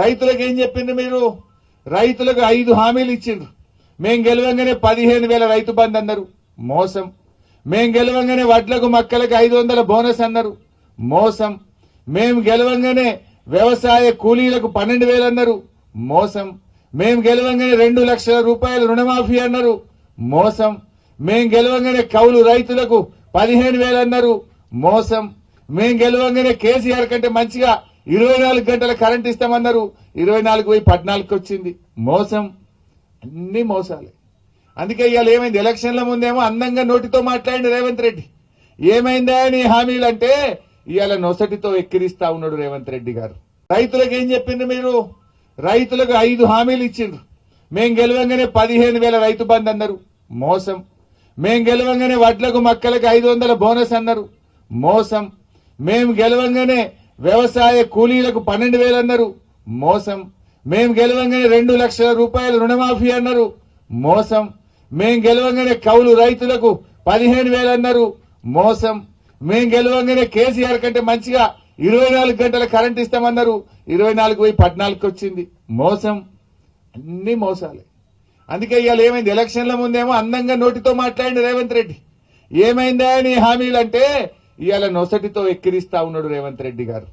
రైతులకు ఏం చెప్పిండ్రు మీరు? రైతులకు 5 హామీలు ఇచ్చిండ్రు. మేం గెలవంగానే 15,000 రైతు బంధు అన్నారు, మోసం. మేం గెలవంగానే వడ్లకు మక్కలకు 500 బోనస్ అన్నారు, మోసం. మేం గెలవంగానే వ్యవసాయ కూలీలకు 12,000 అన్నారు, మోసం. మేం గెలవంగానే 2 లక్షల రూపాయలు రుణమాఫీ అన్నారు, మోసం. మేం గెలవంగానే కౌలు రైతులకు 15,000 అన్నారు, మోసం. మేం గెలవంగానే కేసీఆర్ కంటే మంచిగా 24 గంటల కరెంట్ ఇస్తామన్నారు, 24 పోయి 14కి వచ్చింది, మోసం. అన్ని మోసాలే. అందుకే ఇవాళ ఏమైంది? ఎలక్షన్ల ముందేమో అందంగా నోటితో మాట్లాడింది రేవంత్ రెడ్డి. ఏమైందా నీ హామీలు అంటే ఇవాళ నొసటితో ఎక్కిరిస్తా ఉన్నాడు రేవంత్ రెడ్డి గారు. రైతులకు ఏం చెప్పిండ్రు మీరు? రైతులకు 5 హామీలు ఇచ్చిండ్రు. మేం గెలవంగానే 15,000 రైతు బంధు అన్నారు, మోసం. మేం గెలవంగానే వడ్లకు మక్కలకు 500 బోనస్ అన్నారు, మోసం. మేం గెలవంగానే వ్యవసాయ కూలీలకు 12,000 అన్నారు, మోసం. మేం గెలవంగానే 2 లక్షల రూపాయలు రుణమాఫీ అన్నారు, మోసం. మేం గెలవంగానే కౌలు రైతులకు 15,000 అన్నారు, మోసం. మేం గెలవంగానే కేసీఆర్ కంటే మంచిగా 24 గంటల కరెంట్ ఇస్తామన్నారు, 24 పోయి 14కి వచ్చింది, మోసం. అన్ని మోసాలే. అందుకే ఇవాళ ఏమైంది? ఎలక్షన్ల ముందేమో అందంగా నోటితో మాట్లాడింది రేవంత్ రెడ్డి. ఏమైందా నీ హామీలు అంటే ఇవాళ నొసటితో ఎక్కిరిస్తా ఉన్నాడు రేవంత్ రెడ్డి గారు.